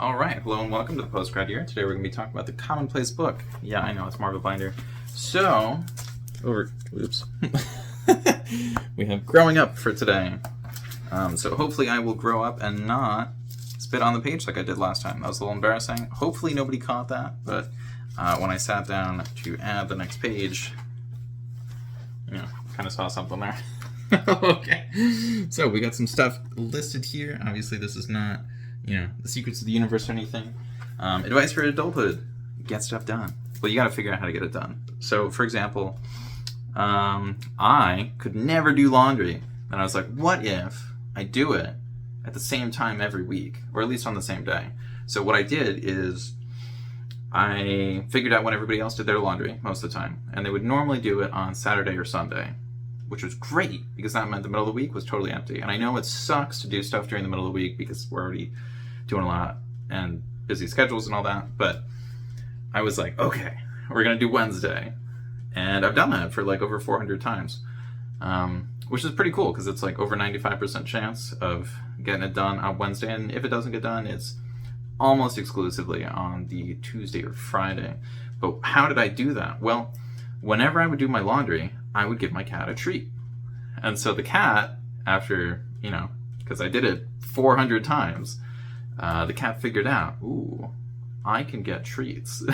All right, hello and welcome to the Postgrad Year. Today we're going to be talking about the Commonplace book. Yeah, I know, it's more of a binder. So, we have growing up for today. So hopefully I will grow up and not spit on the page like I did last time. That was a little embarrassing. Hopefully nobody caught that, but when I sat down to add the next page, kind of saw something there. Okay, so we got some stuff listed here. Obviously this is not the secrets of the universe or anything. Advice for adulthood: get stuff done. Well, you got to figure out how to get it done. So, for example, I could never do laundry, and I was like, what if I do it at the same time every week, or at least on the same day? So what I did is I figured out when everybody else did their laundry most of the time, and they would normally do it on Saturday or Sunday, which was great because that meant the middle of the week was totally empty. And I know it sucks to do stuff during the middle of the week because we're already doing a lot and busy schedules and all that, but I was like, okay, we're gonna do Wednesday. And I've done that for like over 400 times, which is pretty cool because it's like over 95% chance of getting it done on Wednesday. And if it doesn't get done, it's almost exclusively on the Tuesday or Friday. But how did I do that? Well, whenever I would do my laundry, I would give my cat a treat. And so the cat, after, because I did it 400 times, the cat figured out, ooh, I can get treats.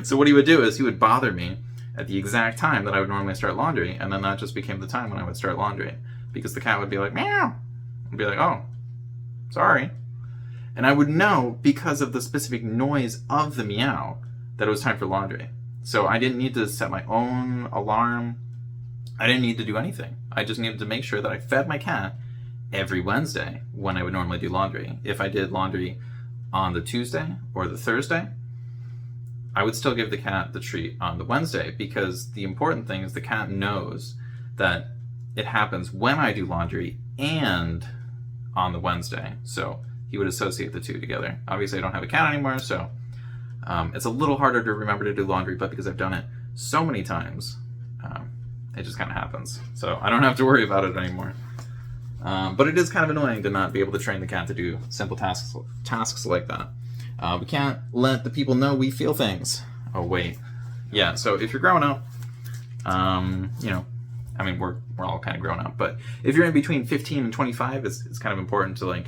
So what he would do is he would bother me at the exact time that I would normally start laundry, and then that just became the time when I would start laundry, because the cat would be like, meow. I'd be like, oh, sorry. And I would know because of the specific noise of the meow that it was time for laundry. So I didn't need to set my own alarm. I didn't need to do anything. I just needed to make sure that I fed my cat every Wednesday when I would normally do laundry. If I did laundry on the Tuesday or the Thursday, I would still give the cat the treat on the Wednesday, because the important thing is the cat knows that it happens when I do laundry and on the Wednesday. So he would associate the two together. Obviously I don't have a cat anymore, so it's a little harder to remember to do laundry, but because I've done it so many times, it just kind of happens. So I don't have to worry about it anymore. But it is kind of annoying to not be able to train the cat to do simple tasks like that. We can't let the people know we feel things. Oh, wait. Yeah, so if you're growing up, we're all kind of grown up, but if you're in between 15 and 25, it's kind of important to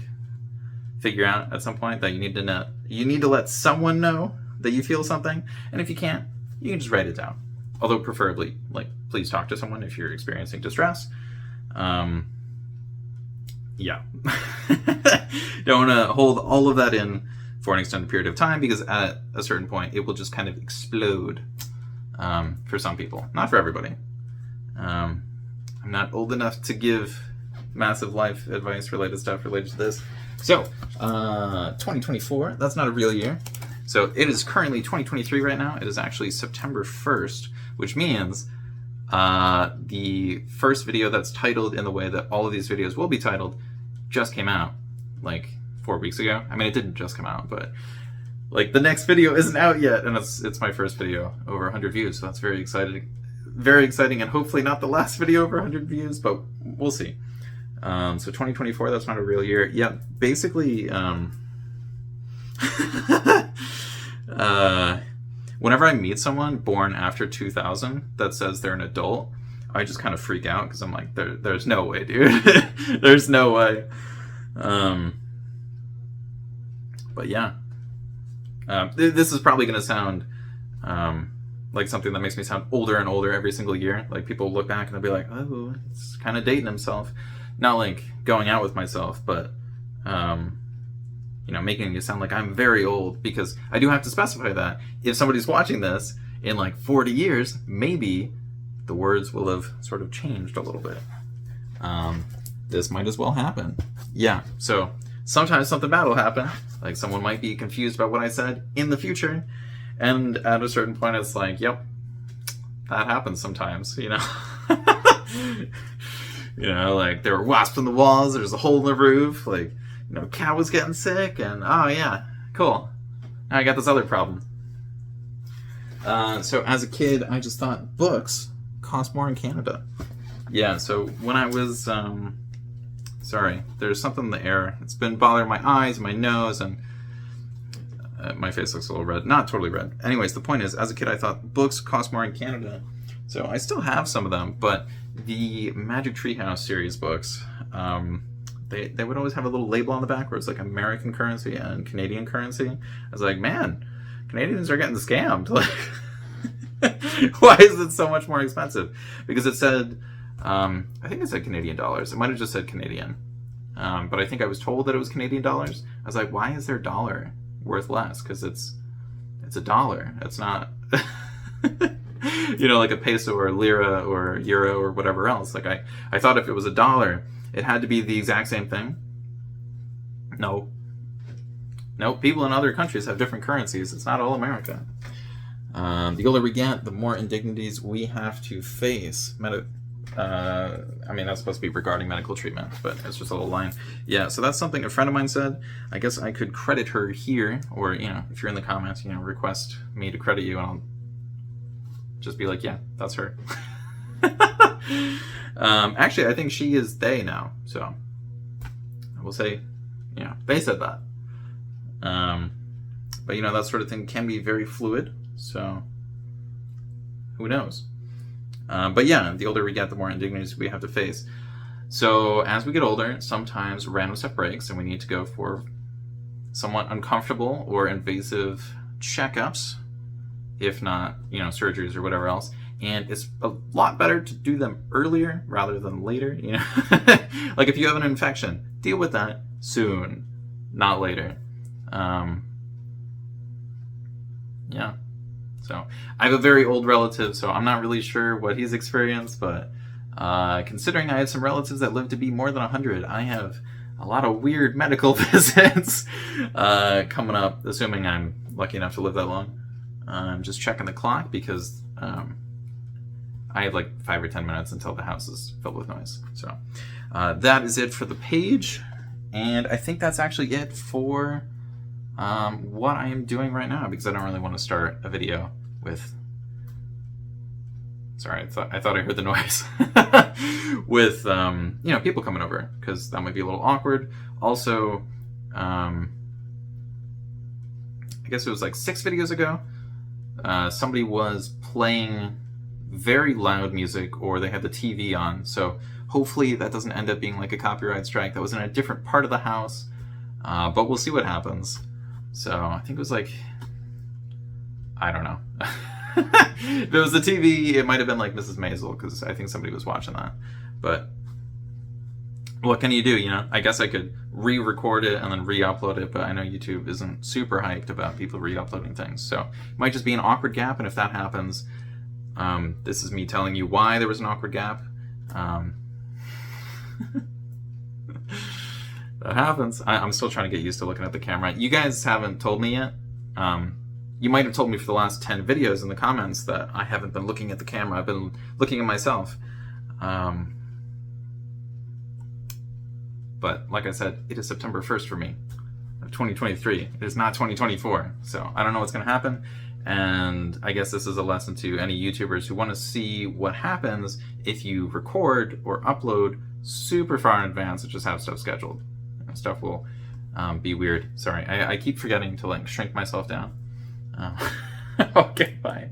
figure out at some point that you need to let someone know that you feel something, and if you can't, you can just write it down. Although preferably, please talk to someone if you're experiencing distress. Yeah. Don't want to hold all of that in for an extended period of time, because at a certain point it will just kind of explode for some people. Not for everybody. I'm not old enough to give massive life advice related to this. So, 2024, that's not a real year. So it is currently 2023 right now. It is actually September 1st, which means the first video that's titled in the way that all of these videos will be titled just came out 4 weeks ago. I mean, it didn't just come out, but the next video isn't out yet, and it's my first video over 100 views, so that's very exciting, and hopefully not the last video over 100 views, but we'll see. So 2024, that's not a real year. Yeah, basically, whenever I meet someone born after 2000 that says they're an adult, I just kind of freak out, because I'm like, there's no way, dude. There's no way. But yeah, this is probably going to sound like something that makes me sound older and older every single year. People look back and they'll be like, oh, it's kind of dating himself. Not going out with myself, but making it sound like I'm very old, because I do have to specify that if somebody's watching this in 40 years, maybe the words will have sort of changed a little bit. This might as well happen. Yeah, so sometimes something bad will happen. Someone might be confused about what I said in the future, and at a certain point it's yep, that happens sometimes, there were wasps in the walls, there's a hole in the roof, cat was getting sick, and oh yeah, cool, now I got this other problem. So as a kid, I just thought books cost more in Canada. Yeah, so when I was Sorry, there's something in the air. It's been bothering my eyes, my nose, and my face looks a little red. Not totally red. Anyways, the point is, as a kid, I thought books cost more in Canada. So I still have some of them, but the Magic Treehouse series books, they would always have a little label on the back where it's like American currency and Canadian currency. I was like, man, Canadians are getting scammed. Like, why is it so much more expensive? Because it said, I think it said Canadian dollars. It might have just said Canadian. But I think I was told that it was Canadian dollars. I was like, why is their dollar worth less? Because it's a dollar. It's not, like a peso or lira or euro or whatever else. Like I thought if it was a dollar, it had to be the exact same thing. No, people in other countries have different currencies. It's not all America. The older we get, the more indignities we have to face. That's supposed to be regarding medical treatment, but it's just a little line. Yeah, so that's something a friend of mine said. I guess I could credit her here, or, if you're in the comments, request me to credit you, and I'll just be like, yeah, that's her. Actually, I think she is they now, so I will say, they said that. But, that sort of thing can be very fluid, so who knows? But yeah, the older we get, the more indignities we have to face. So as we get older, sometimes random stuff breaks and we need to go for somewhat uncomfortable or invasive checkups, if not, surgeries or whatever else. And it's a lot better to do them earlier rather than later, Like if you have an infection, deal with that soon, not later. Yeah. So I have a very old relative, so I'm not really sure what he's experienced, but considering I have some relatives that live to be more than 100, I have a lot of weird medical visits coming up, assuming I'm lucky enough to live that long. I'm just checking the clock because I have like 5 or 10 minutes until the house is filled with noise. So that is it for the page, and I think that's actually it for what I am doing right now, because I don't really want to start a video with, sorry, I thought I heard the noise, with, people coming over, because that might be a little awkward. Also, I guess it was like 6 videos ago, somebody was playing very loud music, or they had the TV on, so hopefully that doesn't end up being like a copyright strike. That was in a different part of the house, but we'll see what happens. So I think it was like, I don't know. If it was the TV, it might have been like Mrs. Maisel, because I think somebody was watching that. But what can you do, I guess I could re-record it and then re-upload it, but I know YouTube isn't super hyped about people re-uploading things. So it might just be an awkward gap, and if that happens, this is me telling you why there was an awkward gap. That happens. I'm still trying to get used to looking at the camera. You guys haven't told me yet. You might have told me for the last 10 videos in the comments that I haven't been looking at the camera. I've been looking at myself. But like I said, it is September 1st for me of 2023. It is not 2024. So I don't know what's going to happen. And I guess this is a lesson to any YouTubers who want to see what happens if you record or upload super far in advance and just have stuff scheduled. Stuff will be weird. Sorry, I keep forgetting to shrink myself down. Okay, bye.